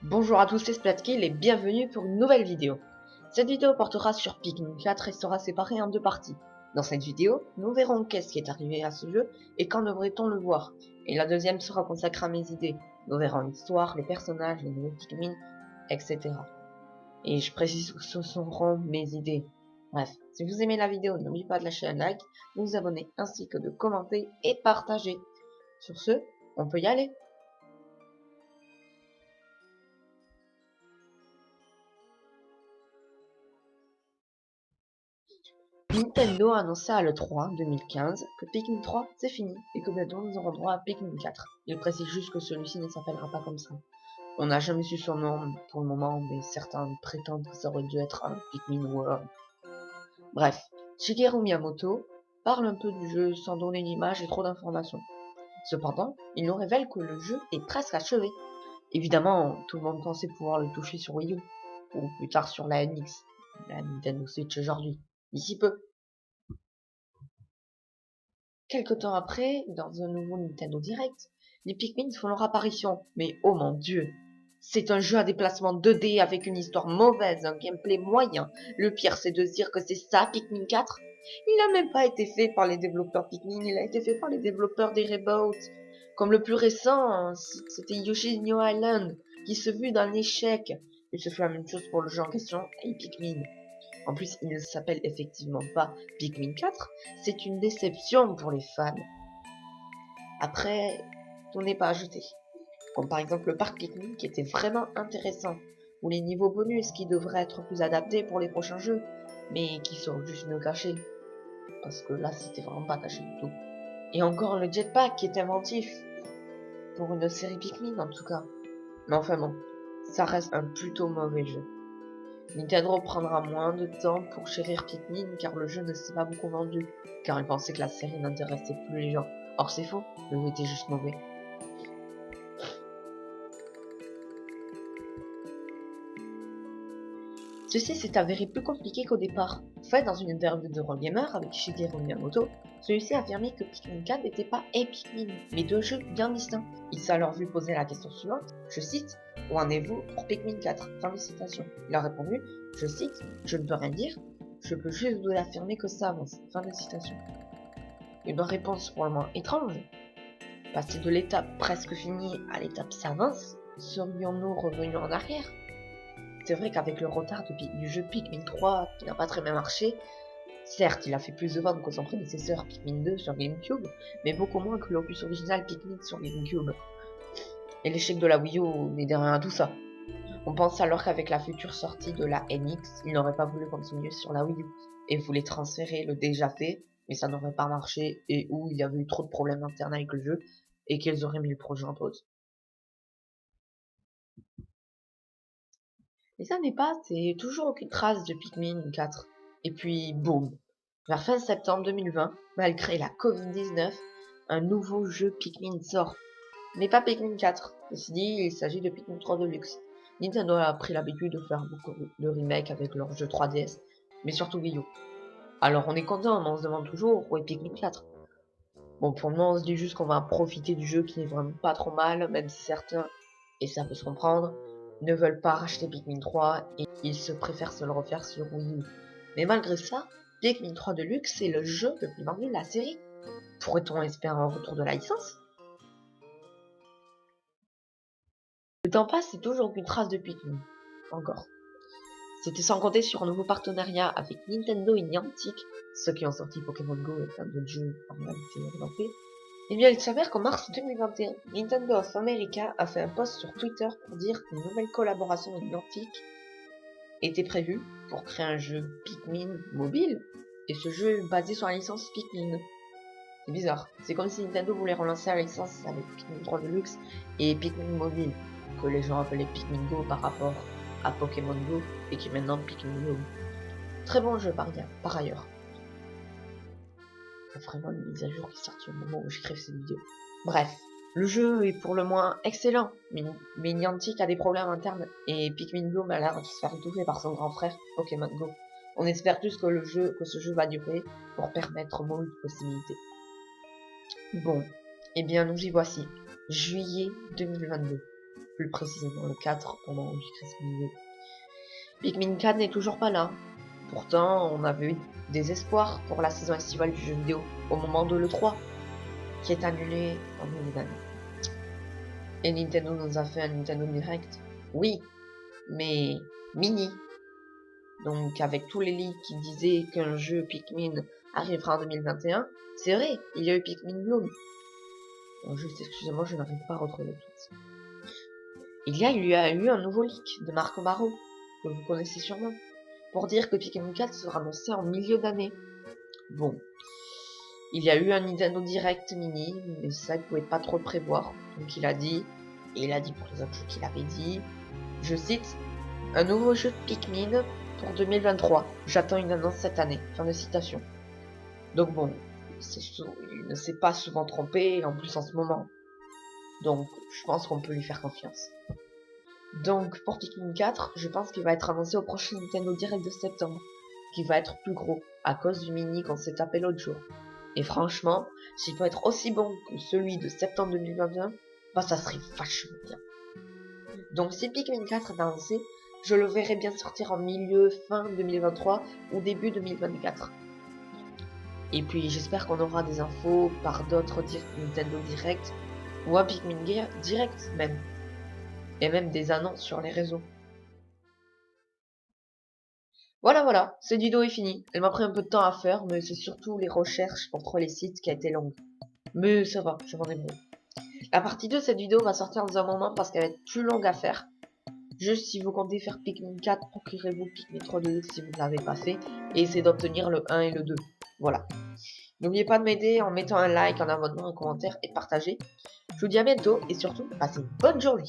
Bonjour à tous les Splatkill et bienvenue pour une nouvelle vidéo. Cette vidéo portera sur Pikmin 4 et sera séparée en deux parties. Dans cette vidéo, nous verrons qu'est-ce qui est arrivé à ce jeu et quand devrait-on le voir. Et la deuxième sera consacrée à mes idées. Nous verrons l'histoire, les personnages, les nouveaux Pikmin, etc. Et je précise que ce seront mes idées. Bref, si vous aimez la vidéo, n'oubliez pas de lâcher un like, de vous abonner ainsi que de commenter et partager. Sur ce, on peut y aller. Nintendo a annoncé à l'E3 2015 que Pikmin 3 c'est fini et que bientôt nous aurons droit à Pikmin 4. Il précise juste que celui-ci ne s'appellera pas comme ça. On n'a jamais su son nom pour le moment, mais certains prétendent que ça aurait dû être un Pikmin World. Bref, Shigeru Miyamoto parle un peu du jeu sans donner d'image et trop d'informations. Cependant, il nous révèle que le jeu est presque achevé. Évidemment, tout le monde pensait pouvoir le toucher sur Wii U, ou plus tard sur la NX, la Nintendo Switch aujourd'hui, d'ici peu. Quelque temps après, dans un nouveau Nintendo Direct, les Pikmin font leur apparition. Mais oh mon dieu! C'est un jeu à déplacement 2D avec une histoire mauvaise, un gameplay moyen. Le pire, c'est de se dire que c'est ça Pikmin 4. Il n'a même pas été fait par les développeurs Pikmin, il a été fait par les développeurs des Reboot. Comme le plus récent, c'était Yoshi's New Island, qui se fut d'un échec. Il se fait la même chose pour le jeu en question et Pikmin. En plus, il ne s'appelle effectivement pas Pikmin 4, c'est une déception pour les fans. Après, tout n'est pas ajouté. Comme par exemple le parc Pikmin qui était vraiment intéressant, ou les niveaux bonus qui devraient être plus adaptés pour les prochains jeux, mais qui sont juste mieux cachés. Parce que là, c'était vraiment pas caché du tout. Et encore le jetpack qui est inventif, pour une série Pikmin en tout cas. Mais enfin bon, ça reste un plutôt mauvais jeu. Nintendo prendra moins de temps pour chérir Pikmin car le jeu ne s'est pas beaucoup vendu, car il pensait que la série n'intéressait plus les gens. Or c'est faux, le jeu était juste mauvais. Ceci s'est avéré plus compliqué qu'au départ. En fait, dans une interview de Eurogamer avec Shigeru Miyamoto, celui-ci a affirmé que Pikmin 4 n'était pas un Pikmin, mais deux jeux bien distincts. Il s'est alors vu poser la question suivante, je cite, « Où en êtes-vous pour Pikmin 4 ?» Fin de citation. Il a répondu, je cite, « Je ne peux rien dire, je peux juste vous affirmer que ça avance. » Fin de citation. Une réponse pour le moins étrange. Passer de l'étape presque finie à l'étape ça avance, serions-nous revenus en arrière? C'est vrai qu'avec le retard du jeu Pikmin 3 qui n'a pas très bien marché, certes il a fait plus de ventes que son prédécesseur Pikmin 2 sur GameCube, mais beaucoup moins que l'opus original Pikmin sur GameCube. Et l'échec de la Wii U n'est derrière tout ça. On pense alors qu'avec la future sortie de la NX, il n'aurait pas voulu continuer sur la Wii U et voulait transférer le déjà fait, mais ça n'aurait pas marché et où il y avait eu trop de problèmes internes avec le jeu et qu'ils auraient mis le projet en pause. Et ça n'est pas, c'est toujours aucune trace de Pikmin 4. Et puis, boum, vers fin septembre 2020, malgré la Covid-19, un nouveau jeu Pikmin sort. Mais pas Pikmin 4. Ceci dit, il s'agit de Pikmin 3 Deluxe. Nintendo a pris l'habitude de faire beaucoup de remakes avec leurs jeux 3DS, mais surtout Wii U. Alors on est content, mais on se demande toujours où est Pikmin 4. Bon, pour le moment, on se dit juste qu'on va profiter du jeu qui est vraiment pas trop mal, même si certains, et ça peut se comprendre, ne veulent pas racheter Pikmin 3 et ils se préfèrent se le refaire sur Wii U. Mais malgré ça, Pikmin 3 Deluxe c'est le jeu le plus vendu de la série. Pourrait-on espérer un retour de la licence? Le temps passe, c'est toujours aucune trace de Pikmin. Encore. C'était sans compter sur un nouveau partenariat avec Nintendo et Niantic, ceux qui ont sorti Pokémon Go et plein d'autres jeux en réalité orientés. Eh bien, il s'avère qu'en mars 2021, Nintendo of America a fait un post sur Twitter pour dire qu'une nouvelle collaboration avec Niantic était prévue pour créer un jeu Pikmin mobile, et ce jeu est basé sur la licence Pikmin. C'est bizarre, c'est comme si Nintendo voulait relancer la licence avec Pikmin 3 Deluxe et Pikmin mobile, que les gens appelaient Pikmin Go par rapport à Pokémon Go, et qui est maintenant Pikmin Go. Très bon jeu par ailleurs. Il y a vraiment une mise à jour qui sortit au moment où j'écris cette vidéo. Bref, le jeu est pour le moins excellent, mais Niantic a des problèmes internes et Pikmin Bloom a l'air de se faire étouffer par son grand frère Pokémon Go. On espère tous que ce jeu va durer pour permettre moins de possibilités. Bon, eh bien nous y voici, juillet 2022. plus précisément le 4 pendant du Christmas. Pikmin 4 n'est toujours pas là. Pourtant, on avait eu des espoirs pour la saison estivale du jeu vidéo au moment de l'E3, qui est annulé en milieu d'année. Et Nintendo nous a fait un Nintendo Direct. Oui, mais mini. Donc avec tous les leaks qui disaient qu'un jeu Pikmin arrivera en 2021, c'est vrai, il y a eu Pikmin Bloom. Bon, juste excusez-moi, je n'arrive pas à retrouver tout. Il y a eu un nouveau leak de Marco Baro, que vous connaissez sûrement, pour dire que Pikmin 4 sera annoncé en milieu d'année. Bon, il y a eu un Nintendo Direct mini, mais ça il pouvait pas trop le prévoir. Donc il a dit, et il a dit pour les autres jeux qu'il avait dit, je cite, un nouveau jeu de Pikmin pour 2023. J'attends une annonce cette année. Fin de citation. Donc bon, il ne s'est pas souvent trompé, en plus en ce moment. Donc je pense qu'on peut lui faire confiance. Donc pour Pikmin 4, je pense qu'il va être annoncé au prochain Nintendo Direct de septembre, qui va être plus gros, à cause du mini qu'on s'est tapé l'autre jour. Et franchement, s'il peut être aussi bon que celui de septembre 2021, bah ça serait vachement bien. Donc si Pikmin 4 est annoncé, je le verrai bien sortir en milieu, fin 2023 ou début 2024. Et puis j'espère qu'on aura des infos par d'autres Nintendo Direct ou un Pikmin Direct même. Et même des annonces sur les réseaux. Voilà, cette vidéo est finie. Elle m'a pris un peu de temps à faire, mais c'est surtout les recherches pour trouver les sites qui a été longue. Mais ça va, je m'en débrouille. La partie 2 de cette vidéo va sortir dans un moment parce qu'elle va être plus longue à faire. Juste si vous comptez faire Pikmin 4, procurez-vous Pikmin 3 2 si vous ne l'avez pas fait et essayez d'obtenir le 1 et le 2. Voilà. N'oubliez pas de m'aider en mettant un like, un abonnement, un commentaire et partagez. Je vous dis à bientôt et surtout, passez une bonne journée.